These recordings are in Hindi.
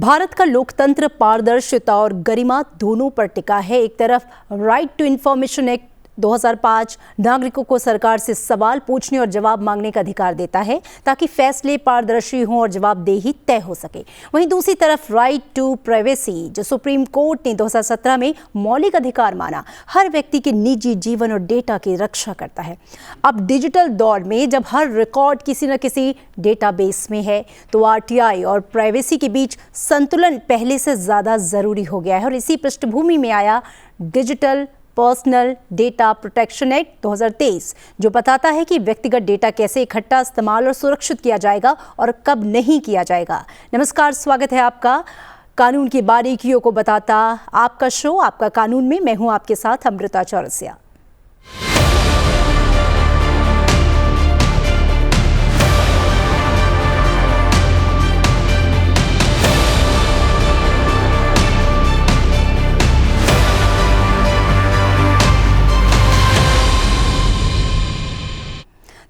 भारत का लोकतंत्र पारदर्शिता और गरिमा दोनों पर टिका है। एक तरफ राइट टू इंफॉर्मेशन एक्ट 2005 नागरिकों को सरकार से सवाल पूछने और जवाब मांगने का अधिकार देता है ताकि फैसले पारदर्शी हों और जवाबदेही तय हो सके। वहीं दूसरी तरफ राइट टू प्राइवेसी, जो सुप्रीम कोर्ट ने 2017 में मौलिक अधिकार माना, हर व्यक्ति के निजी जीवन और डेटा की रक्षा करता है। अब डिजिटल दौर में जब हर रिकॉर्ड किसी न किसी डेटाबेस में है, तो आरटीआई और प्राइवेसी के बीच संतुलन पहले से ज्यादा जरूरी हो गया है। और इसी पृष्ठभूमि में आया digital personal data protection act 2023, जो बताता है कि व्यक्तिगत डेटा कैसे इकट्ठा, इस्तेमाल और सुरक्षित किया जाएगा और कब नहीं किया जाएगा। नमस्कार, स्वागत है आपका कानून की बारीकियों को बताता आपका शो आपका कानून में। मैं हूं आपके साथ अमृता चौरसिया।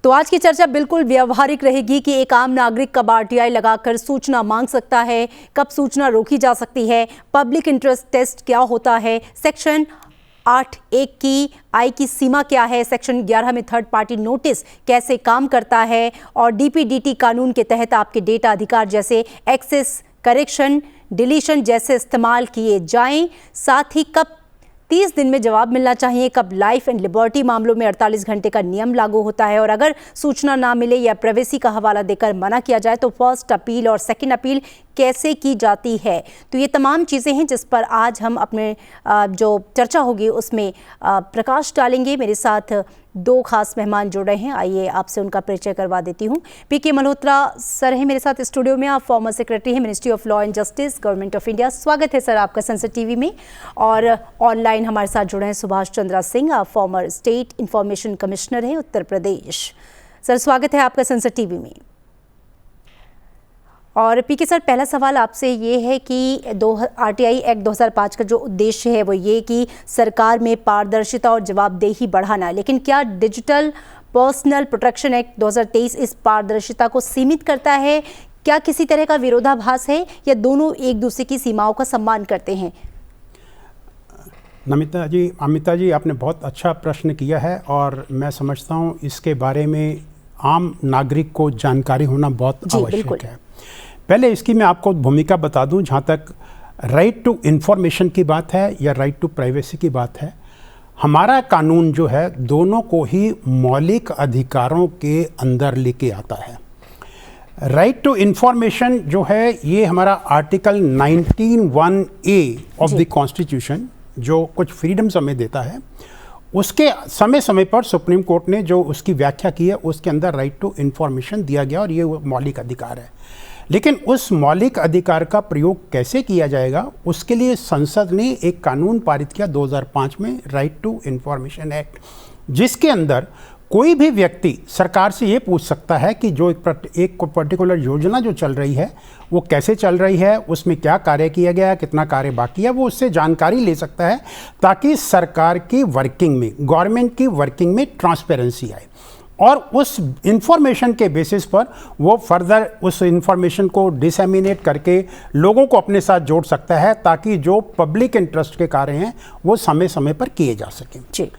तो आज की चर्चा बिल्कुल व्यावहारिक रहेगी कि एक आम नागरिक कब आरटीआई लगाकर सूचना मांग सकता है, कब सूचना रोकी जा सकती है, पब्लिक इंटरेस्ट टेस्ट क्या होता है, सेक्शन 8(1) की आई की सीमा क्या है, सेक्शन 11 में थर्ड पार्टी नोटिस कैसे काम करता है और डीपीडीटी कानून के तहत आपके डेटा अधिकार जैसे एक्सेस, करेक्शन, डिलीशन जैसे इस्तेमाल किए जाएं। साथ ही कब 30 दिन में जवाब मिलना चाहिए, कब लाइफ एंड लिबर्टी मामलों में 48 घंटे का नियम लागू होता है और अगर सूचना ना मिले या प्राइवेसी का हवाला देकर मना किया जाए तो फर्स्ट अपील और सेकंड अपील कैसे की जाती है। तो ये तमाम चीज़ें हैं जिस पर आज हम अपने जो चर्चा होगी उसमें प्रकाश डालेंगे। मेरे साथ दो खास मेहमान जुड़ रहे हैं, आइए आपसे उनका परिचय करवा देती हूँ। पीके मल्होत्रा सर हैं मेरे साथ स्टूडियो में। आप फॉर्मर सेक्रेटरी हैं ministry of law and justice, government of India. स्वागत है सर आपका संसद टीवी में। और ऑनलाइन हमारे साथ जुड़े हैं सुभाष चंद्रा सिंह, आप फॉर्मर स्टेट इंफॉर्मेशन कमिश्नर हैं उत्तर प्रदेश। सर स्वागत है आपका संसद टीवी में। और पीके सर, पहला सवाल आपसे ये है कि आरटीआई एक्ट 2005 का जो उद्देश्य है वो ये कि सरकार में पारदर्शिता और जवाबदेही बढ़ाना, लेकिन क्या डिजिटल पर्सनल प्रोटेक्शन एक्ट 2023 इस पारदर्शिता को सीमित करता है? क्या किसी तरह का विरोधाभास है या दोनों एक दूसरे की सीमाओं का सम्मान करते हैं? अमिता जी, आपने बहुत अच्छा प्रश्न किया है और मैं समझता हूँ इसके बारे में आम नागरिक को जानकारी होना बहुत आवश्यक है। पहले इसकी मैं आपको भूमिका बता दूं। जहाँ तक राइट टू इंफॉर्मेशन की बात है या राइट टू प्राइवेसी की बात है, हमारा कानून जो है दोनों को ही मौलिक अधिकारों के अंदर लेके आता है। राइट टू इंफॉर्मेशन जो है ये हमारा article 19(1)(a) of the constitution जो कुछ फ्रीडम्स हमें देता है, उसके समय समय पर सुप्रीम कोर्ट ने जो उसकी व्याख्या की है उसके अंदर राइट टू इंफॉर्मेशन दिया गया और ये मौलिक अधिकार है। लेकिन उस मौलिक अधिकार का प्रयोग कैसे किया जाएगा, उसके लिए संसद ने एक कानून पारित किया 2005 में, राइट टू इंफॉर्मेशन एक्ट, जिसके अंदर कोई भी व्यक्ति सरकार से ये पूछ सकता है कि जो एक पर्टिकुलर योजना जो चल रही है वो कैसे चल रही है, उसमें क्या कार्य किया गया है, कितना कार्य बाकी है, वो उससे जानकारी ले सकता है ताकि सरकार की वर्किंग में, गवर्नमेंट की वर्किंग में ट्रांसपेरेंसी आए। और उस इंफॉर्मेशन के बेसिस पर वो फर्दर उस इंफॉर्मेशन को डिसेमिनेट करके लोगों को अपने साथ जोड़ सकता है ताकि जो पब्लिक इंटरेस्ट के कार्य हैं वो समय समय पर किए जा सकें। जी।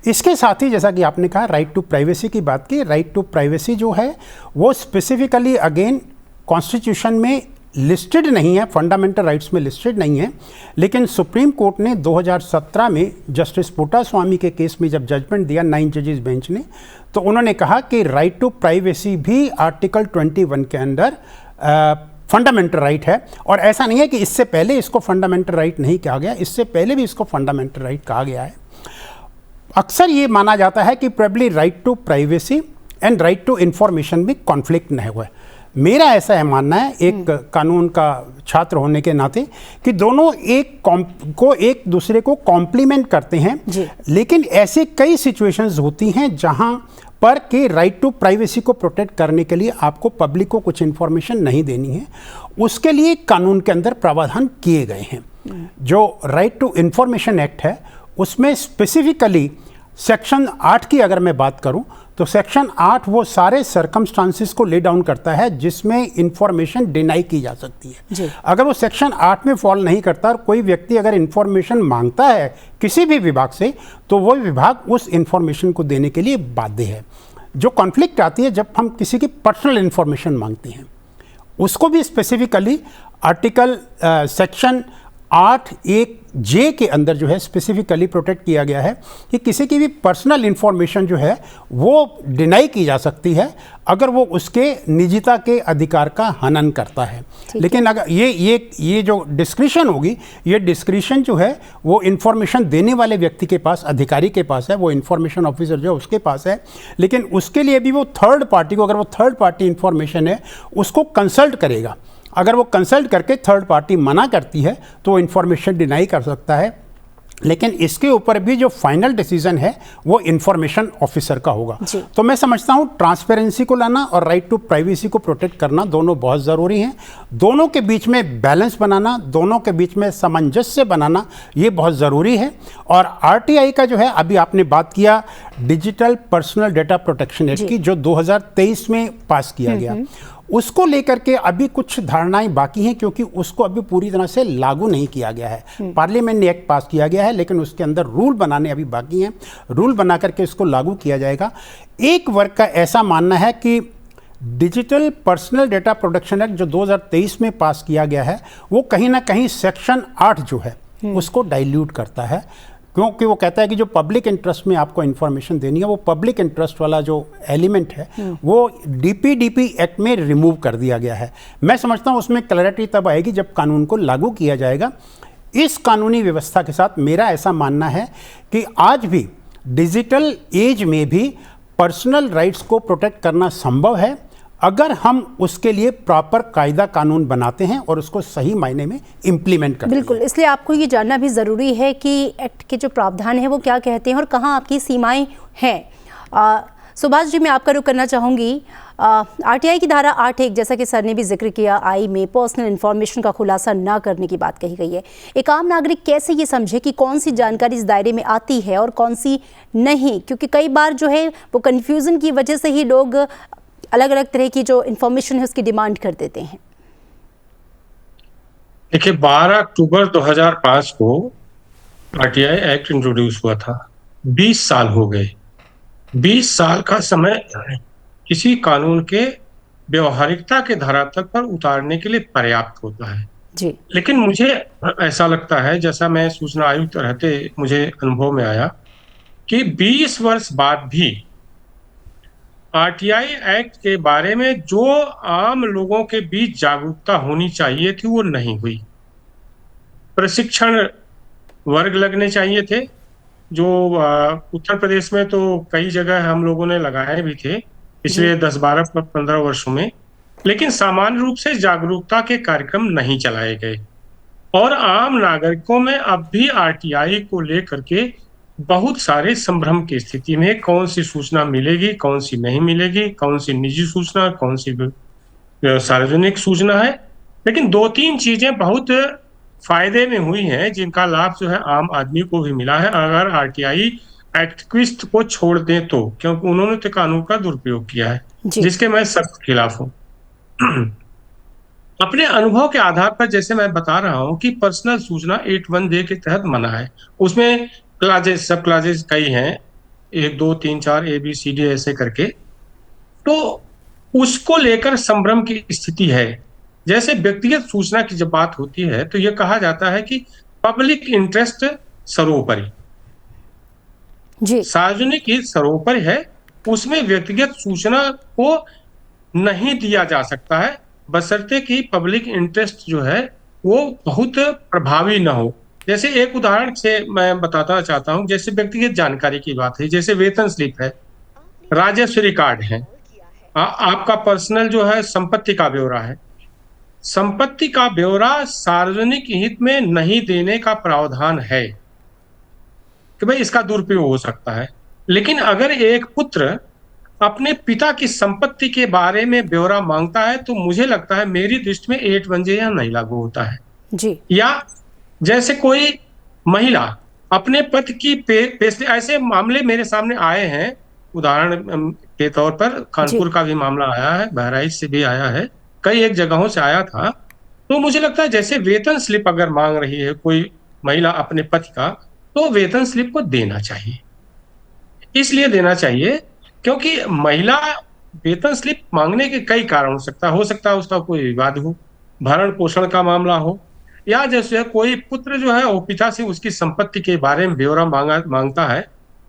इसके साथ ही जैसा कि आपने कहा राइट टू प्राइवेसी की बात की, राइट टू प्राइवेसी जो है वो स्पेसिफिकली अगेन कॉन्स्टिट्यूशन में लिस्टेड नहीं है, फंडामेंटल राइट्स में लिस्टेड नहीं है। लेकिन सुप्रीम कोर्ट ने 2017 में जस्टिस पुट्टास्वामी के केस में जब जजमेंट दिया 9 जजेस बेंच ने, तो उन्होंने कहा कि राइट टू प्राइवेसी भी आर्टिकल 21 के अंदर फंडामेंटल राइट है। और ऐसा नहीं है कि इससे पहले इसको फंडामेंटल राइट नहीं कहा गया, इससे पहले भी इसको फंडामेंटल राइट कहा गया है। अक्सर ये माना जाता है कि probably right to privacy and right to information भी कॉन्फ्लिक्ट नहीं हुआ है। मेरा ऐसा है मानना है एक कानून का छात्र होने के नाते कि दोनों एक दूसरे को कॉम्प्लीमेंट करते हैं। लेकिन ऐसे कई सिचुएशंस होती हैं जहां पर कि राइट टू प्राइवेसी को प्रोटेक्ट करने के लिए आपको पब्लिक को कुछ इंफॉर्मेशन नहीं देनी है, उसके लिए कानून के अंदर प्रावधान किए गए हैं। जो राइट टू इंफॉर्मेशन एक्ट है उसमें स्पेसिफिकली सेक्शन 8 की अगर मैं बात करूं तो सेक्शन 8 वो सारे सर्कमस्टांसिस को ले डाउन करता है जिसमें इंफॉर्मेशन डिनाई की जा सकती है। अगर वो सेक्शन 8 में फॉल नहीं करता और कोई व्यक्ति अगर इंफॉर्मेशन मांगता है किसी भी विभाग से, तो वो विभाग उस इंफॉर्मेशन को देने के लिए बाध्य है। जो कॉन्फ्लिक्ट आती है जब हम किसी की पर्सनल इंफॉर्मेशन मांगते हैं, उसको भी स्पेसिफिकली आर्टिकल सेक्शन 8(1)(j) के अंदर जो है स्पेसिफिकली प्रोटेक्ट किया गया है कि किसी की भी पर्सनल इंफॉर्मेशन जो है वो डिनाई की जा सकती है अगर वो उसके निजता के अधिकार का हनन करता है। लेकिन अगर ये जो डिस्क्रिशन होगी, ये डिस्क्रिशन जो है वो इंफॉर्मेशन देने वाले व्यक्ति के पास, अधिकारी के पास है, वो इंफॉर्मेशन ऑफिसर जो है उसके पास है। लेकिन उसके लिए भी वो थर्ड पार्टी को, अगर वो थर्ड पार्टी इंफॉर्मेशन है, उसको कंसल्ट करेगा। अगर वो कंसल्ट करके थर्ड पार्टी मना करती है तो वो इंफॉर्मेशन डिनाई कर सकता है। लेकिन इसके ऊपर भी जो फाइनल डिसीजन है वो इंफॉर्मेशन ऑफिसर का होगा। तो मैं समझता हूँ ट्रांसपेरेंसी को लाना और राइट टू प्राइवेसी को प्रोटेक्ट करना दोनों बहुत ज़रूरी हैं। दोनों के बीच में बैलेंस बनाना, दोनों के बीच में सामंजस्य बनाना, ये बहुत ज़रूरी है। और आरटीआई का जो है, अभी आपने बात किया digital personal data protection act की, जो 2023 में पास किया गया, उसको लेकर के अभी कुछ धारणाएं बाकी हैं क्योंकि उसको अभी पूरी तरह से लागू नहीं किया गया है। पार्लियामेंट ने एक्ट पास किया गया है लेकिन उसके अंदर रूल बनाने अभी बाकी हैं। रूल बना करके इसको लागू किया जाएगा। एक वर्ग का ऐसा मानना है कि digital personal data protection act जो 2023 में पास किया गया है वो कहीं ना कहीं सेक्शन 8 जो है उसको डाइल्यूट करता है, क्योंकि वो कहता है कि जो पब्लिक इंटरेस्ट में आपको इन्फॉर्मेशन देनी है, वो पब्लिक इंटरेस्ट वाला जो एलिमेंट है वो डीपीडीपी एक्ट में रिमूव कर दिया गया है। मैं समझता हूँ उसमें क्लैरिटी तब आएगी जब कानून को लागू किया जाएगा। इस कानूनी व्यवस्था के साथ मेरा ऐसा मानना है कि आज भी डिजिटल एज में भी पर्सनल राइट्स को प्रोटेक्ट करना संभव है अगर हम उसके लिए प्रॉपर कायदा कानून बनाते हैं और उसको सही मायने में इम्प्लीमेंट करते हैं। बिल्कुल, इसलिए आपको ये जानना भी ज़रूरी है कि एक्ट के जो प्रावधान हैं वो क्या कहते हैं और कहाँ आपकी सीमाएं हैं। सुभाष जी, मैं आपका रुख करना चाहूँगी। आरटीआई की धारा 8(1) जैसा कि सर ने भी जिक्र किया, आई में पर्सनल इन्फॉर्मेशन का खुलासा ना करने की बात कही गई है। एक आम नागरिक कैसे ये समझे कि कौन सी जानकारी इस दायरे में आती है और कौन सी नहीं, क्योंकि कई बार जो है वो कन्फ्यूज़न की वजह से ही लोग अलग अलग तरह की जो इन्फॉर्मेशन है उसकी डिमांड कर देते हैं। देखिए, 12 अक्टूबर 2005 को आरटीआई एक्ट इंट्रोड्यूस हुआ था। 20 साल हो गए। 20 साल का समय किसी कानून के व्यवहारिकता के धरातल पर उतारने के लिए पर्याप्त होता है जी। लेकिन मुझे ऐसा लगता है, जैसा मैं सूचना आयुक्त रहते मुझे अनुभव में आया, कि 20 वर्ष बाद भी आरटीआई एक्ट के बारे में जो आम लोगों के बीच जागरूकता होनी चाहिए थी वो नहीं हुई। प्रशिक्षण वर्ग लगने चाहिए थे, जो उत्तर प्रदेश में तो कई जगह हम लोगों ने लगाए भी थे पिछले 10-12-15 वर्षों में, लेकिन सामान्य रूप से जागरूकता के कार्यक्रम नहीं चलाए गए और आम नागरिकों में अब भी आरटीआई को लेकर के बहुत सारे संभ्रम की स्थिति में, कौन सी सूचना मिलेगी, कौन सी नहीं मिलेगी, कौन सी निजी सूचना, कौन सी सार्वजनिक सूचना है। लेकिन 2-3 चीजें बहुत फायदे में हुई हैं जिनका लाभ जो है आम आदमी को भी मिला है अगर आरटीआई एक्टिविस्ट को छोड़ दें तो, क्योंकि उन्होंने तो कानून का दुरुपयोग किया है जिसके मैं सख्त खिलाफ हूँ। अपने अनुभव के आधार पर जैसे मैं बता रहा हूँ कि पर्सनल सूचना 8(1)(j) के तहत मना है। उसमें क्लासेस, सब क्लासेस कई हैं, 1, 2, 3, 4 ABCD ऐसे करके, तो उसको लेकर संभ्रम की स्थिति है। जैसे व्यक्तिगत सूचना की जब बात होती है तो यह कहा जाता है कि पब्लिक इंटरेस्ट सर्वोपरि, सार्वजनिक हित सर्वोपरि है, उसमें व्यक्तिगत सूचना को नहीं दिया जा सकता है बशर्ते कि पब्लिक इंटरेस्ट जो है वो बहुत प्रभावी ना हो। जैसे एक उदाहरण से मैं बताना चाहता हूं, जैसे व्यक्तिगत जानकारी की बात है, जैसे वेतन स्लिप है, राजस्व रिकॉर्ड है, आपका पर्सनल जो है संपत्ति का ब्यौरा है। संपत्ति का ब्यौरा सार्वजनिक हित में नहीं देने का प्रावधान है कि भाई इसका दुरुपयोग हो सकता है, लेकिन अगर एक पुत्र अपने पिता की संपत्ति के बारे में ब्यौरा मांगता है तो मुझे लगता है, मेरी दृष्टि में 8(1)(j) यहाँ नहीं लागू होता है जी। या जैसे कोई महिला अपने पति की ऐसे मामले मेरे सामने आए हैं, उदाहरण के तौर पर कानपुर का भी मामला आया है, बहराइच से भी आया है, कई एक जगहों से आया था। तो मुझे लगता है जैसे वेतन स्लिप अगर मांग रही है कोई महिला अपने पति का, तो वेतन स्लिप को देना चाहिए। इसलिए देना चाहिए क्योंकि महिला वेतन स्लिप मांगने के कई कारण हो सकता है उसका कोई विवाद हो, भरण पोषण का मामला हो, या जैसे कोई पुत्र जो है वो पिता से उसकी संपत्ति के बारे में ब्यौरा मांगता है,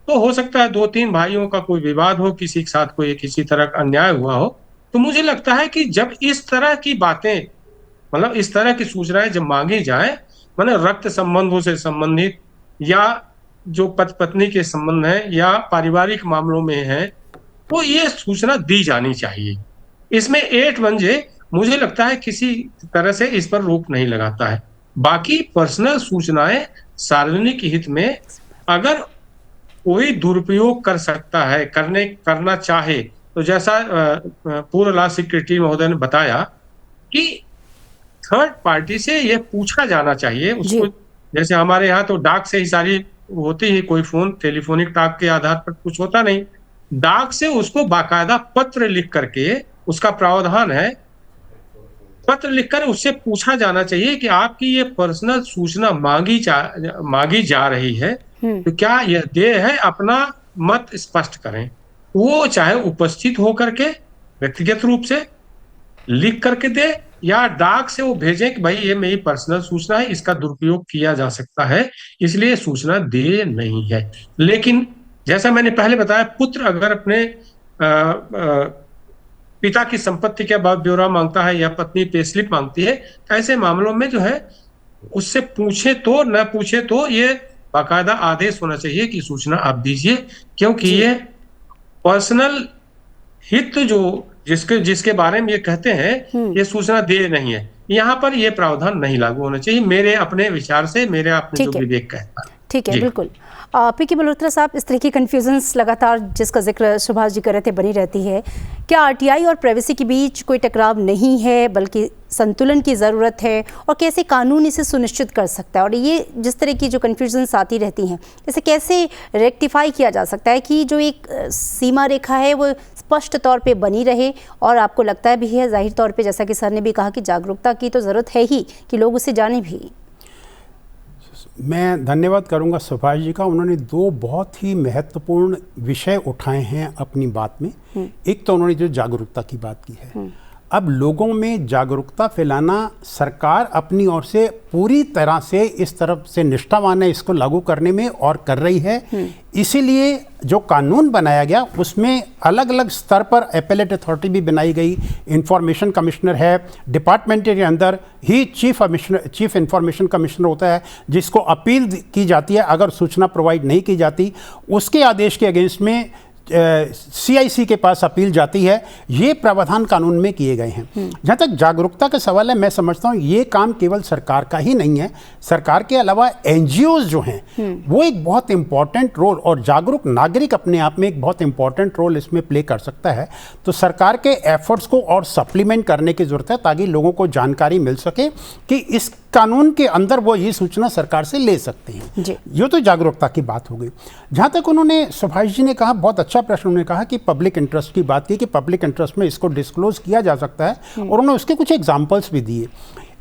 तो हो सकता है 2-3 भाइयों का कोई विवाद हो, किसी के साथ कोई किसी तरह का अन्याय हुआ हो। तो मुझे लगता है कि जब इस तरह की बातें, मतलब इस तरह की सूचनाएं जब मांगी जाए, मतलब रक्त संबंधों से संबंधित या जो पति पत्नी के संबंध है या पारिवारिक मामलों में है, तो ये सूचना दी जानी चाहिए। इसमें एट वनजे मुझे लगता है किसी तरह से इस पर रोक नहीं लगाता है। बाकी पर्सनल सूचनाएं सार्वजनिक हित में अगर कोई दुरुपयोग कर सकता है, करना चाहे, तो जैसा पूर्व लॉ सेक्रेटरी महोदय ने बताया कि थर्ड पार्टी से यह पूछा जाना चाहिए उसको। जैसे हमारे यहाँ तो डाक से ही सारी होती है, कोई फोन टेलीफोनिक टाक के आधार पर कुछ होता नहीं, डाक से उसको बाकायदा पत्र लिख करके, उसका प्रावधान है, पत्र लिखकर उससे पूछा जाना चाहिए कि आपकी ये पर्सनल सूचना मांगी जा रही है, तो क्या यह देय है, अपना मत स्पष्ट करें। वो चाहे उपस्थित होकर के व्यक्तिगत रूप से लिख करके दे, या डाक से वो भेजें कि भाई ये मेरी पर्सनल सूचना है, इसका दुरुपयोग किया जा सकता है, इसलिए सूचना देय नहीं है। लेकिन जैसा मैंने पहले बताया, पुत्र अगर अपने पिता की संपत्ति के बाद ब्यौरा मांगता है या पत्नी पे स्लिप मांगती है, ऐसे मामलों में जो है उससे पूछे तो न पूछे तो ये बाकायदा आदेश होना चाहिए कि सूचना आप दीजिए, क्योंकि ये पर्सनल हित जो जिसके बारे में ये कहते हैं ये सूचना दे नहीं है, यहाँ पर ये प्रावधान नहीं लागू होना चाहिए, मेरे अपने विचार से, मेरे अपने जो विवेक कहता है। ठीक है, बिल्कुल। पी.के. मल्होत्रा साहब, इस तरह की कन्फ्यूजन्स लगातार जिसका जिक्र सुभाष जी कर रहे थे बनी रहती है। क्या आरटीआई और प्राइवेसी के बीच कोई टकराव नहीं है, बल्कि संतुलन की ज़रूरत है, और कैसे कानून इसे सुनिश्चित कर सकता है? और ये जिस तरह की जो कन्फ्यूजन्स आती रहती हैं, इसे कैसे रेक्टिफाई किया जा सकता है कि जो एक सीमा रेखा है वो स्पष्ट तौर पे बनी रहे? और आपको लगता है भी है, जाहिर तौर पे जैसा कि सर ने भी कहा कि जागरूकता की तो ज़रूरत है ही कि लोग उसे जाने भी। मैं धन्यवाद करूंगा सुभाष जी का। उन्होंने दो बहुत ही महत्वपूर्ण विषय उठाए हैं अपनी बात में। एक तो उन्होंने जो जागरूकता की बात की है, अब लोगों में जागरूकता फैलाना सरकार अपनी ओर से पूरी तरह से इस तरफ से निष्ठावान है इसको लागू करने में, और कर रही है। इसीलिए जो कानून बनाया गया उसमें अलग अलग स्तर पर एपेलेट अथॉरिटी भी बनाई गई। इंफॉर्मेशन कमिश्नर है, डिपार्टमेंट के अंदर ही चीफ इंफॉर्मेशन कमिश्नर होता है, जिसको अपील की जाती है अगर सूचना प्रोवाइड नहीं की जाती, उसके आदेश के अगेंस्ट में CIC के पास अपील जाती है। ये प्रावधान कानून में किए गए हैं। जहाँ तक जागरूकता का सवाल है, मैं समझता हूँ ये काम केवल सरकार का ही नहीं है, सरकार के अलावा NGOs जो हैं वो एक बहुत इंपॉर्टेंट रोल, और जागरूक नागरिक अपने आप में एक बहुत इंपॉर्टेंट रोल इसमें प्ले कर सकता है। तो सरकार के एफर्ट्स को और सप्लीमेंट करने की ज़रूरत है ताकि लोगों को जानकारी मिल सके कि इस कानून के अंदर वो ये सूचना सरकार से ले सकते हैं। ये तो जागरूकता की बात हो गई। जहाँ तक उन्होंने, सुभाष जी ने कहा, बहुत अच्छा प्रश्न उन्होंने कहा कि पब्लिक इंटरेस्ट की बात की, कि पब्लिक इंटरेस्ट में इसको डिस्क्लोज किया जा सकता है, और उन्होंने उसके कुछ एग्जाम्पल्स भी दिए।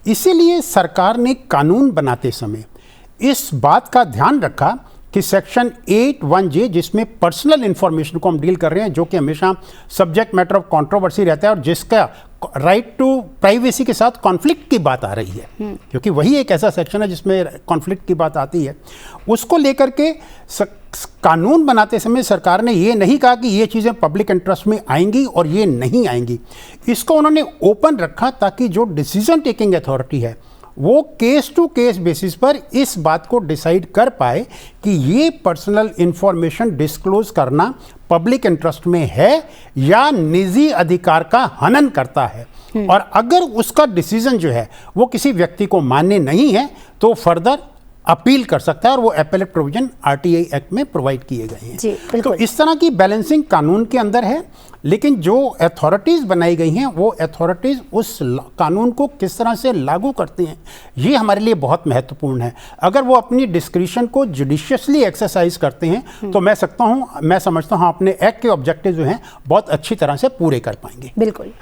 इसीलिए सरकार ने कानून बनाते समय इस बात का ध्यान रखा कि सेक्शन 8(1)J, जिसमें पर्सनल इंफॉर्मेशन को हम डील कर रहे हैं, जो कि हमेशा सब्जेक्ट मैटर ऑफ कंट्रोवर्सी रहता है और जिसका राइट टू प्राइवेसी के साथ कॉन्फ्लिक्ट की बात आ रही है, क्योंकि वही एक ऐसा सेक्शन है जिसमें कॉन्फ्लिक्ट की बात आती है। उसको लेकर के कानून बनाते समय सरकार ने ये नहीं कहा कि ये चीज़ें पब्लिक इंटरेस्ट में आएंगी और ये नहीं आएंगी। इसको उन्होंने ओपन रखा ताकि जो डिसीजन टेकिंग अथॉरिटी है वो केस टू केस बेसिस पर इस बात को डिसाइड कर पाए कि ये पर्सनल इंफॉर्मेशन डिस्क्लोज करना पब्लिक इंटरेस्ट में है या निजी अधिकार का हनन करता है। और अगर उसका डिसीजन जो है वो किसी व्यक्ति को मान्य नहीं है तो फर्दर अपील कर सकता है, और वो एपेलेट प्रोविजन आरटीआई एक्ट में प्रोवाइड किए गए हैं। जी, तो बिल्कुल। इस तरह की बैलेंसिंग कानून के अंदर है, लेकिन जो अथॉरिटीज़ बनाई गई हैं वो अथॉरिटीज़ उस कानून को किस तरह से लागू करती हैं, ये हमारे लिए बहुत महत्वपूर्ण है। अगर वो अपनी डिस्क्रिशन को जुडिशियसली एक्सरसाइज करते हैं तो मैं समझता हूँ अपने एक्ट के ऑब्जेक्टिव जो हैं बहुत अच्छी तरह से पूरे कर पाएंगे। बिल्कुल।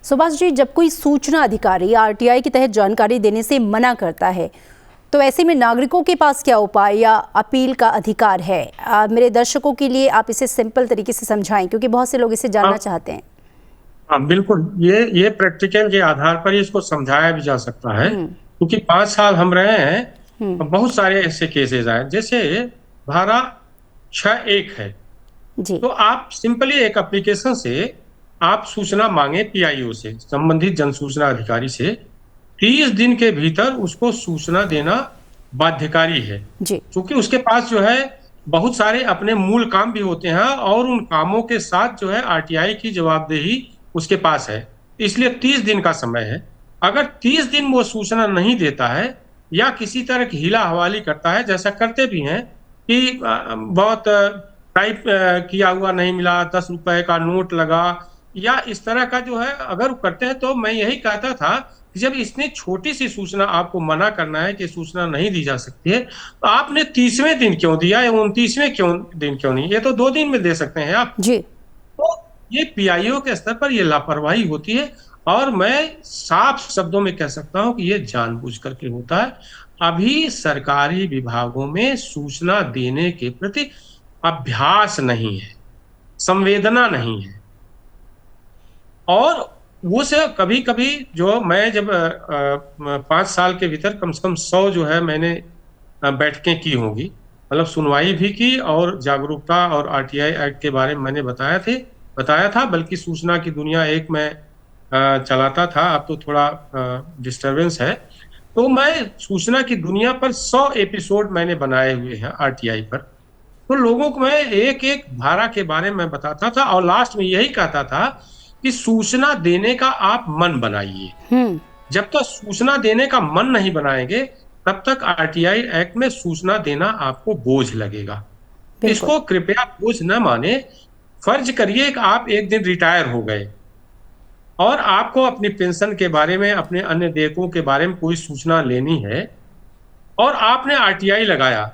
सुभाष जी, जब कोई सूचना अधिकारी आरटीआई के तहत जानकारी देने से मना करता है तो ऐसे में नागरिकों के पास क्या उपाय या अपील का अधिकार है? मेरे दर्शकों के लिए आप इसे सिंपल तरीके से समझाएं, क्योंकि बहुत से लोग इसे जानना चाहते हैं। हाँ, बिल्कुल। ये प्रैक्टिकल के आधार पर इसको समझाया भी जा सकता है, क्योंकि 5 साल हम रहे हैं, बहुत सारे ऐसे केसेस आए। जैसे धारा 6(1) है जी। तो आप सिंपली एक एप्लीकेशन से आप सूचना मांगे पीआईओ से, संबंधित जन सूचना अधिकारी से, 30 दिन के भीतर उसको सूचना देना बाध्यकारी है, क्योंकि उसके पास जो है बहुत सारे अपने मूल काम भी होते हैं और उन कामों के साथ जो है आरटीआई की जवाबदेही उसके पास है। इसलिए 30 दिन का समय है। अगर 30 दिन वो सूचना नहीं देता है या किसी तरह की हीला हवाली करता है, जैसा करते भी हैं कि बहुत टाइप किया हुआ नहीं मिला, 10 रुपए का नोट लगा, या इस तरह का जो है अगर करते हैं, तो मैं यही कहता था कि जब इतनी छोटी सी सूचना आपको मना करना है कि सूचना नहीं दी जा सकती है, तो आपने 30वें दिन क्यों दिया या 29वें दिन क्यों नहीं? ये तो 2 दिन में दे सकते हैं आप जी। तो ये पीआईओ के स्तर पर ये लापरवाही होती है, और मैं साफ शब्दों में कह सकता हूं कि ये जानबूझ करके होता है। अभी सरकारी विभागों में सूचना देने के प्रति अभ्यास नहीं है, संवेदना नहीं है, और वो से कभी कभी जो मैं जब 5 साल के भीतर कम से कम 100 जो है मैंने बैठकें की होंगी, मतलब सुनवाई भी की और जागरूकता और आरटीआई एक्ट के बारे में मैंने बताया था, बल्कि सूचना की दुनिया एक मैं चलाता था, अब तो थोड़ा डिस्टरबेंस है। तो मैं सूचना की दुनिया पर 100 एपिसोड मैंने बनाए हुए हैं आरटीआई पर। तो लोगों को मैं एक एक धारा के बारे में बताता था और लास्ट में यही कहता था कि सूचना देने का आप मन बनाइए। जब तक सूचना देने का मन नहीं बनाएंगे तब तक आरटीआई एक्ट में सूचना देना आपको बोझ लगेगा। इसको कृपया बोझ न माने। फर्ज करिए कि आप एक दिन रिटायर हो गए और आपको अपनी पेंशन के बारे में, अपने अन्य देयकों के बारे में कोई सूचना लेनी है और आपने आरटीआई लगाया,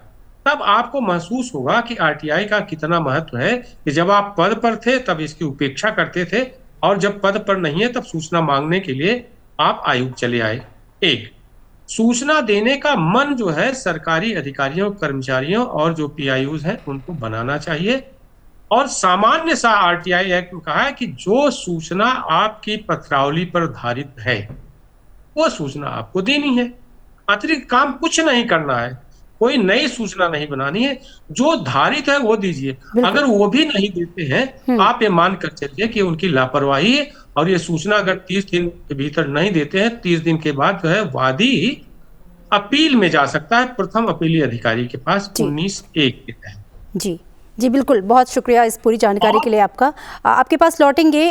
तब आपको महसूस होगा कि आरटीआई का कितना महत्व है कि जब आप पद पर थे तब इसकी उपेक्षा करते थे, और जब पद पर नहीं है तब सूचना मांगने के लिए आप आयोग चले आए। एक सूचना देने का मन जो है सरकारी अधिकारियों, कर्मचारियों और जो पीआईओज हैं उनको बनाना चाहिए। और सामान्य सा आरटीआई एक्ट में कहा है कि जो सूचना आपकी पत्रावली पर आधारित है वो सूचना आपको देनी है। अतिरिक्त काम कुछ नहीं करना है, कोई नई सूचना नहीं बनानी है, जो धारित है वो दीजिए। अगर वो भी नहीं देते हैं, आप ये मान कर चलिए कि उनकी लापरवाही है, और ये सूचना अगर 30 दिन के भीतर नहीं देते हैं, 30 दिन के बाद जो है वादी अपील में जा सकता है प्रथम अपीली अधिकारी के पास 19(1) के तहत। जी जी, बिल्कुल। बहुत शुक्रिया इस पूरी जानकारी के लिए आपका। आपके पास लौटेंगे।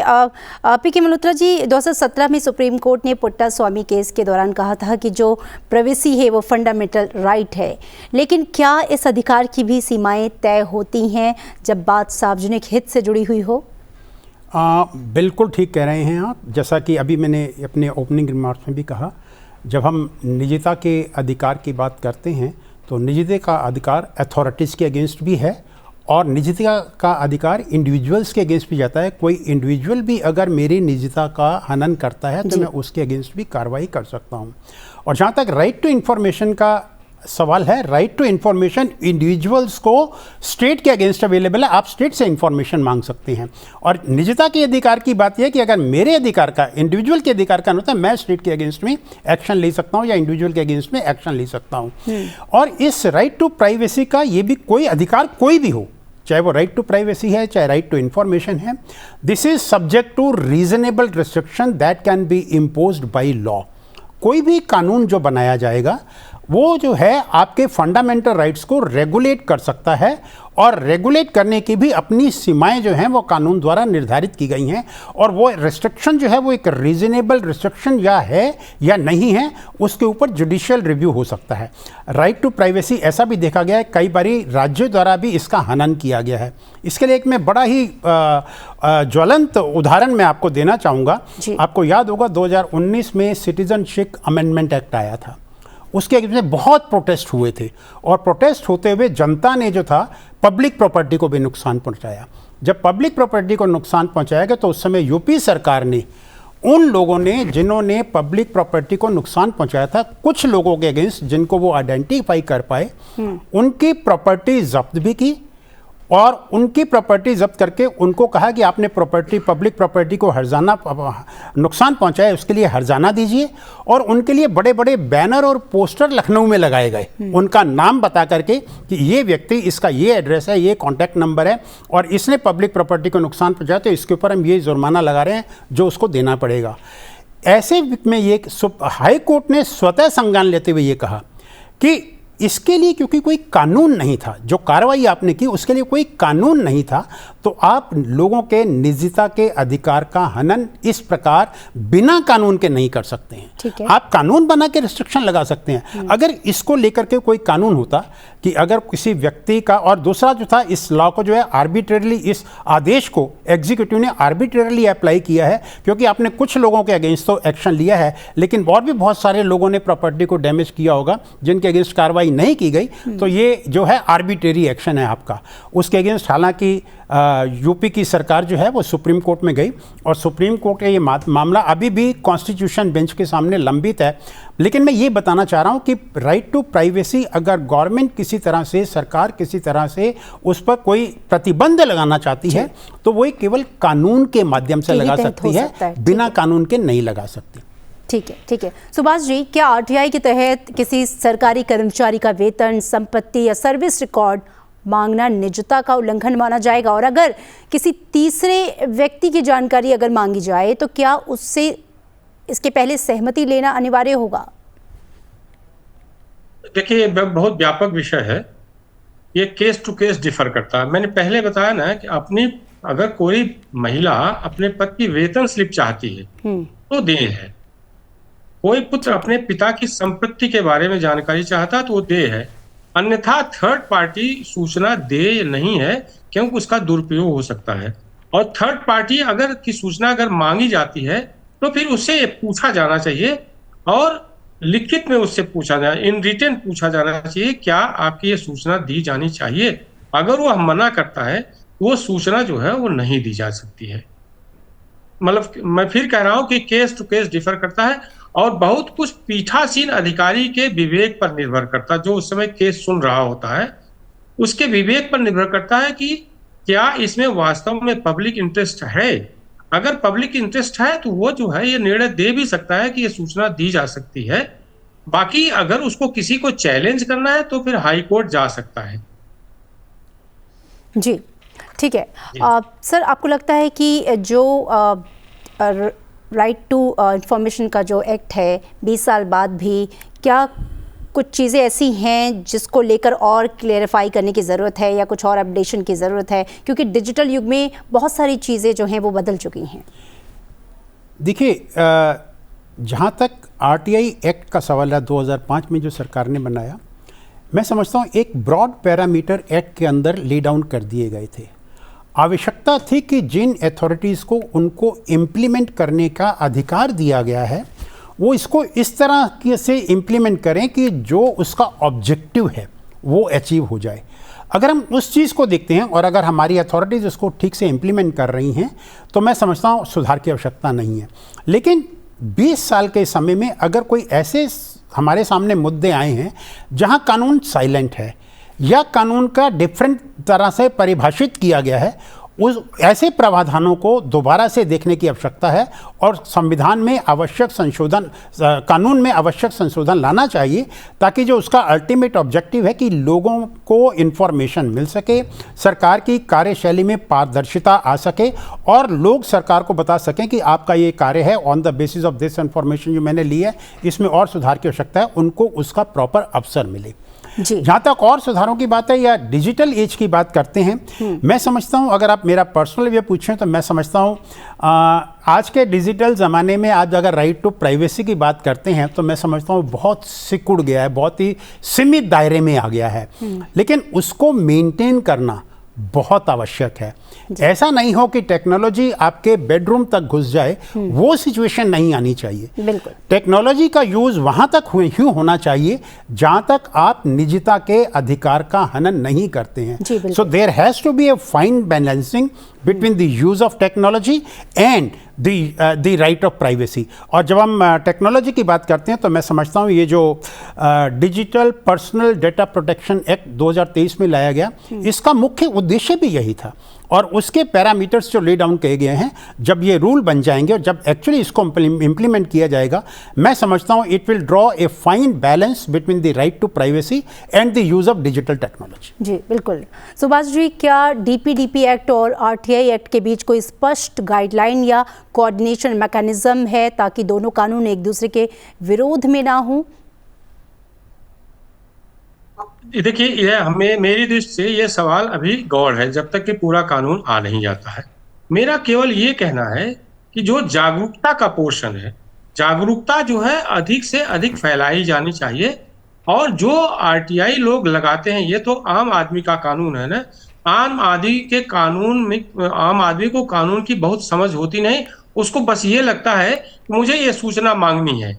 पीके मल्होत्रा जी, 2017 में सुप्रीम कोर्ट ने पुट्टा स्वामी केस के दौरान कहा था कि जो प्राइवेसी है वो फंडामेंटल राइट है, लेकिन क्या इस अधिकार की भी सीमाएं तय होती हैं जब बात सार्वजनिक हित से जुड़ी हुई हो? बिल्कुल ठीक कह रहे हैं आप। जैसा कि अभी मैंने अपने ओपनिंग रिमार्क्स में भी कहा, जब हम निजता के अधिकार की बात करते हैं तो निजता का अधिकार अथॉरिटीज़ के अगेंस्ट भी है और निजता का अधिकार इंडिविजुअल्स के अगेंस्ट भी जाता है। कोई इंडिविजुअल भी अगर मेरी निजता का हनन करता है तो मैं उसके अगेंस्ट भी कार्रवाई कर सकता हूं। और जहां तक राइट टू इन्फॉर्मेशन का सवाल है, राइट टू इन्फॉर्मेशन इंडिविजुअल्स को स्टेट के अगेंस्ट अवेलेबल है। आप स्टेट से इन्फॉर्मेशन मांग सकते हैं। और निजता के अधिकार की बात यह है कि अगर मेरे अधिकार का, इंडिविजुअल के अधिकार का होता है, मैं स्टेट के अगेंस्ट में एक्शन ले सकता हूं या इंडिविजुअल के अगेंस्ट में एक्शन ले सकता हूं। और इस राइट टू प्राइवेसी का ये भी कोई अधिकार कोई भी हो, चाहे वो राइट टू प्राइवेसी है चाहे राइट टू इन्फॉर्मेशन है, this is subject to reasonable restriction that can be imposed by law. कोई भी कानून जो बनाया जाएगा वो जो है आपके फंडामेंटल राइट्स को रेगुलेट कर सकता है, और रेगुलेट करने की भी अपनी सीमाएं जो हैं वो कानून द्वारा निर्धारित की गई हैं, और वो रिस्ट्रिक्शन जो है वो एक रीजनेबल रिस्ट्रिक्शन या है या नहीं है, उसके ऊपर जुडिशियल रिव्यू हो सकता है। राइट टू प्राइवेसी ऐसा भी देखा गया है, कई बारी राज्यों द्वारा भी इसका हनन किया गया है। इसके लिए एक मैं बड़ा ही ज्वलंत उदाहरण मैं आपको देना चाहूँगा। आपको याद होगा 2019 में सिटीजनशिप अमेंडमेंट एक्ट आया था, उसके अगेंस्ट में बहुत प्रोटेस्ट हुए थे, और प्रोटेस्ट होते हुए जनता ने जो था पब्लिक प्रॉपर्टी को भी नुकसान पहुंचाया। जब पब्लिक प्रॉपर्टी को नुकसान पहुंचाया गया तो उस समय यूपी सरकार ने उन लोगों ने जिन्होंने पब्लिक प्रॉपर्टी को नुकसान पहुंचाया था, कुछ लोगों के अगेंस्ट जिनको वो आइडेंटिफाई कर पाए, उनकी प्रॉपर्टी जब्त भी की, और उनकी प्रॉपर्टी जब्त करके उनको कहा कि आपने प्रॉपर्टी पब्लिक प्रॉपर्टी को हर्जाना नुकसान पहुंचाया, उसके लिए हर्जाना दीजिए। और उनके लिए बड़े बड़े बैनर और पोस्टर लखनऊ में लगाए गए, उनका नाम बता करके कि ये व्यक्ति, इसका ये एड्रेस है, ये कॉन्टैक्ट नंबर है, और इसने पब्लिक प्रॉपर्टी को नुकसान पहुंचाया, तो इसके ऊपर हम ये जुर्माना लगा रहे हैं जो उसको देना पड़ेगा। ऐसे में ये हाई कोर्ट ने स्वतः संज्ञान लेते हुए ये कहा कि इसके लिए क्योंकि कोई कानून नहीं था, जो कार्रवाई आपने की उसके लिए कोई कानून नहीं था, तो आप लोगों के निजता के अधिकार का हनन इस प्रकार बिना कानून के नहीं कर सकते हैं। आप कानून बना के रिस्ट्रिक्शन लगा सकते हैं। अगर इसको लेकर के कोई कानून होता कि अगर किसी व्यक्ति का, और दूसरा जो था, इस लॉ को जो है आर्बिट्रेरली, इस आदेश को एग्जीक्यूटिव ने आर्बिट्रेरली अप्लाई किया है, क्योंकि आपने कुछ लोगों के अगेंस्ट तो एक्शन लिया है, लेकिन और भी बहुत सारे लोगों ने प्रॉपर्टी को डैमेज किया होगा जिनके अगेंस्ट कार्रवाई नहीं की गई, तो ये जो है आर्बिट्रेरी एक्शन है आपका। उसके अगेंस्ट हालांकि यूपी की सरकार जो है वो सुप्रीम कोर्ट में गई, और सुप्रीम कोर्ट का ये मामला अभी भी कॉन्स्टिट्यूशन बेंच के सामने लंबित है। लेकिन मैं ये बताना चाह रहा हूँ कि राइट टू प्राइवेसी, अगर गवर्नमेंट किसी तरह से, सरकार किसी तरह से उस पर कोई प्रतिबंध लगाना चाहती है, तो वो केवल कानून के माध्यम से लगा सकती है, बिना कानून के नहीं लगा सकती। ठीक है। सुभाष जी, क्या आरटीआई के तहत किसी सरकारी कर्मचारी का वेतन, संपत्ति या सर्विस रिकॉर्ड मांगना निजता का उल्लंघन माना जाएगा? और अगर किसी तीसरे व्यक्ति की जानकारी अगर मांगी जाए तो क्या उससे इसके पहले सहमति लेना अनिवार्य होगा? देखिए, बहुत व्यापक विषय है, ये केस टू केस डिफर करता है। मैंने पहले बताया ना कि अगर कोई महिला अपने पति की वेतन स्लिप चाहती है तो दे है, कोई पुत्र अपने पिता की संपत्ति के बारे में जानकारी चाहता है तो वो दे है, अन्यथा थर्ड पार्टी सूचना दे नहीं है, क्योंकि उसका दुरुपयोग हो सकता है। और थर्ड पार्टी अगर की सूचना अगर मांगी जाती है तो फिर उससे पूछा जाना चाहिए, और लिखित में उससे पूछा जाए, इन रिटन पूछा जाना चाहिए, क्या आपकी ये सूचना दी जानी चाहिए। अगर वो मना करता है तो वो सूचना जो है वो नहीं दी जा सकती है। मतलब मैं फिर कह रहा हूं कि केस टू केस डिफर करता है, और बहुत कुछ पीठासीन अधिकारी के विवेक पर निर्भर करता है, जो उस समय केस सुन रहा होता है उसके विवेक पर निर्भर करता है कि क्या इसमें वास्तव में पब्लिक इंटरेस्ट है। अगर पब्लिक इंटरेस्ट है तो वो जो है ये निर्णय दे भी सकता है कि ये सूचना दी जा सकती है। बाकी अगर उसको किसी को चैलेंज करना है तो फिर हाई कोर्ट जा सकता है। जी, ठीक है। सर, आपको लगता है कि जो राइट टू इंफॉर्मेशन का जो एक्ट है 20 साल बाद भी, क्या कुछ चीज़ें ऐसी हैं जिसको लेकर और क्लेरिफाई करने की ज़रूरत है या कुछ और अपडेशन की ज़रूरत है, क्योंकि डिजिटल युग में बहुत सारी चीज़ें जो हैं वो बदल चुकी हैं? देखिए, जहाँ तक आरटीआई एक्ट का सवाल है 2005 में जो सरकार ने बनाया, मैं समझता हूँ एक ब्रॉड पैरामीटर एक्ट के अंदर ले डाउन कर दिए गए थे। आवश्यकता थी कि जिन अथॉरिटीज़ को उनको इम्प्लीमेंट करने का अधिकार दिया गया है वो इसको इस तरह से इम्प्लीमेंट करें कि जो उसका ऑब्जेक्टिव है वो अचीव हो जाए। अगर हम उस चीज़ को देखते हैं और अगर हमारी अथॉरिटीज़ उसको ठीक से इम्प्लीमेंट कर रही हैं तो मैं समझता हूँ सुधार की आवश्यकता नहीं है। लेकिन 20 साल के समय में अगर कोई ऐसे हमारे सामने मुद्दे आए हैं जहाँ कानून साइलेंट है या कानून का डिफरेंट तरह से परिभाषित किया गया है उस ऐसे प्रावधानों को दोबारा से देखने की आवश्यकता है और संविधान में आवश्यक संशोधन, कानून में आवश्यक संशोधन लाना चाहिए, ताकि जो उसका अल्टीमेट ऑब्जेक्टिव है कि लोगों को इन्फॉर्मेशन मिल सके, सरकार की कार्यशैली में पारदर्शिता आ सके और लोग सरकार को बता सकें कि आपका ये कार्य है, on the basis of this information जो मैंने ली है इसमें और सुधार की आवश्यकता है, उनको उसका प्रॉपर अवसर मिले। जहाँ तक और सुधारों की बात है या डिजिटल एज की बात करते हैं, मैं समझता हूँ, अगर आप मेरा पर्सनल व्यू पूछें तो मैं समझता हूँ आज के डिजिटल ज़माने में आज अगर राइट टू प्राइवेसी की बात करते हैं तो मैं समझता हूँ बहुत सिकुड़ गया है, बहुत ही सीमित दायरे में आ गया है, लेकिन उसको मेंटेन करना बहुत आवश्यक है। ऐसा नहीं हो कि टेक्नोलॉजी आपके बेडरूम तक घुस जाए, वो सिचुएशन नहीं आनी चाहिए। बिल्कुल। टेक्नोलॉजी का यूज वहां तक ही होना चाहिए जहां तक आप निजता के अधिकार का हनन नहीं करते हैं। So there has to be a fine balancing between the use of technology and the right of privacy. और जब हम टेक्नोलॉजी की बात करते हैं तो मैं समझता हूँ ये जो digital personal data protection act 2023 में लाया गया, इसका मुख्य उद्देश्य भी यही था और उसके पैरामीटर्स जो ले डाउन किए गए हैं, जब ये रूल बन जाएंगे और जब एक्चुअली इसको इम्प्लीमेंट किया जाएगा, मैं समझता हूँ it will draw a fine balance between the right to privacy and the use of digital technology. जी बिल्कुल। सुभाष जी, क्या डीपीडीपी एक्ट और आरटीआई एक्ट के बीच कोई स्पष्ट गाइडलाइन या कोऑर्डिनेशन मैकेनिज्म है ताकि दोनों कानून एक दूसरे के विरोध में ना हो? देखिए, यह हमें, मेरी दृष्टि से यह सवाल अभी गौड़ है जब तक कि पूरा कानून आ नहीं जाता है। मेरा केवल ये कहना है कि जो जागरूकता का पोर्शन है, जागरूकता जो है अधिक से अधिक फैलाई जानी चाहिए। और जो आरटीआई लोग लगाते हैं, ये तो आम आदमी का कानून है ना। आम आदमी के कानून में, आम आदमी को कानून की बहुत समझ होती नहीं, उसको बस ये लगता है कि मुझे ये सूचना मांगनी है।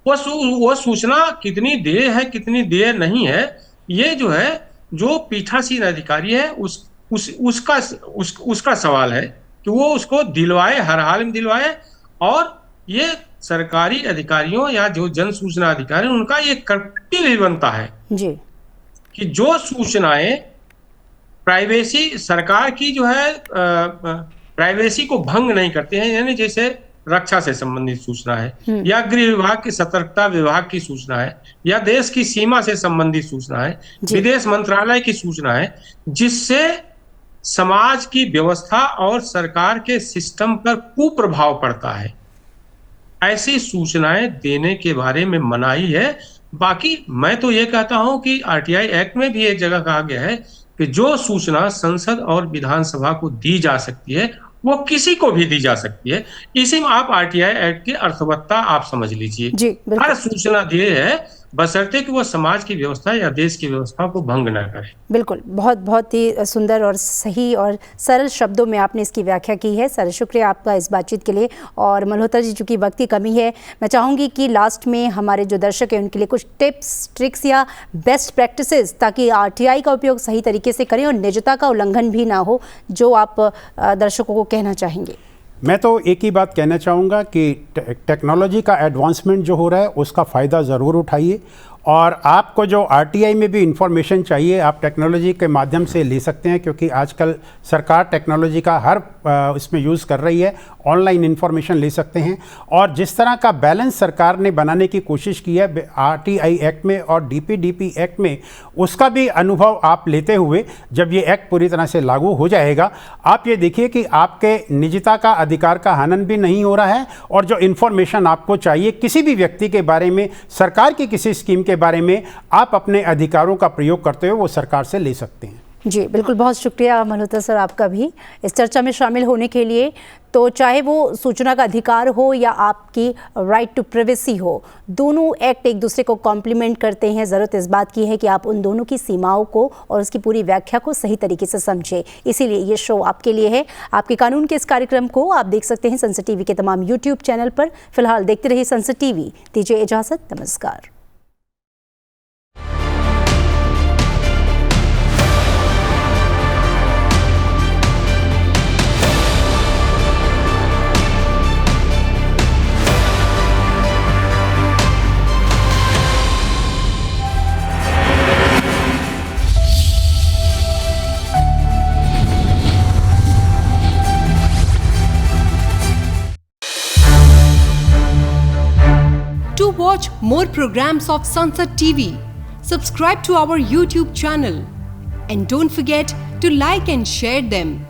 वो सूचना कितनी देर है, कितनी देर नहीं है, ये जो है जो पीठासीन अधिकारी है उसका सवाल है कि वो उसको दिलवाए, हर हाल में दिलवाए। और ये सरकारी अधिकारियों या जो जन सूचना अधिकारी, उनका ये कर्तव्य भी बनता है जी कि जो सूचनाएं प्राइवेसी, सरकार की जो है प्राइवेसी को भंग नहीं करते हैं, यानी जैसे रक्षा से संबंधित सूचना है या गृह विभाग की सतर्कता विभाग की सूचना है या देश की सीमा से संबंधित सूचना है, विदेश मंत्रालय की सूचना है, जिससे समाज की व्यवस्था और सरकार के सिस्टम पर कुप्रभाव पड़ता है, ऐसी सूचनाएं देने के बारे में मनाही है। बाकी मैं तो ये कहता हूं कि आरटीआई एक्ट में भी एक जगह कहा गया है कि जो सूचना संसद और विधानसभा को दी जा सकती है वो किसी को भी दी जा सकती है। इसी में आप आरटीआई एक्ट की अर्थवत्ता आप समझ लीजिए। हर सूचना दे है बशर्ते कि वो समाज की व्यवस्था या देश की व्यवस्था को भंग न करे। बिल्कुल, बहुत ही सुंदर और सही और सरल शब्दों में आपने इसकी व्याख्या की है। सर, शुक्रिया आपका इस बातचीत के लिए। और मल्होत्रा जी, चूंकि वक्त की कमी है, मैं चाहूँगी कि लास्ट में हमारे जो दर्शक हैं उनके लिए कुछ टिप्स, ट्रिक्स या बेस्ट प्रैक्टिसेस, ताकि आरटीआई का उपयोग सही तरीके से करें और निजता का उल्लंघन भी ना हो, जो आप दर्शकों को कहना चाहेंगे। मैं तो एक ही बात कहना चाहूँगा कि टेक्नोलॉजी का एडवांसमेंट जो हो रहा है उसका फ़ायदा ज़रूर उठाइए। और आपको जो आरटीआई में भी इंफॉर्मेशन चाहिए, आप टेक्नोलॉजी के माध्यम से ले सकते हैं, क्योंकि आजकल सरकार टेक्नोलॉजी का हर इसमें यूज़ कर रही है, ऑनलाइन इंफॉर्मेशन ले सकते हैं। और जिस तरह का बैलेंस सरकार ने बनाने की कोशिश की है आरटीआई एक्ट में और डीपीडीपी एक्ट में, उसका भी अनुभव आप लेते हुए जब ये एक्ट पूरी तरह से लागू हो जाएगा, आप ये देखिए कि आपके निजता का अधिकार का हनन भी नहीं हो रहा है और जो इन्फॉर्मेशन आपको चाहिए किसी भी व्यक्ति के बारे में, सरकार की किसी स्कीम के बारे में, आप अपने अधिकारों का प्रयोग करते हुए वो सरकार से ले सकते हैं। जी बिल्कुल, बहुत शुक्रिया मल्होत्रा सर आपका भी इस चर्चा में शामिल होने के लिए। तो चाहे वो सूचना का अधिकार हो या आपकी राइट टू प्राइवेसी हो, दोनों एक्ट एक दूसरे को कॉम्प्लीमेंट करते हैं। ज़रूरत इस बात की है कि आप उन दोनों की सीमाओं को और उसकी पूरी व्याख्या को सही तरीके से समझें। इसीलिए ये शो आपके लिए है। आपके कानून के इस कार्यक्रम को आप देख सकते हैं संसद टीवी के तमाम यूट्यूब चैनल पर। फिलहाल देखते रहिए संसद टीवी। दीजिए इजाज़त, नमस्कार। To watch more programs of Sansad TV, subscribe to our YouTube channel and don't forget to like and share them.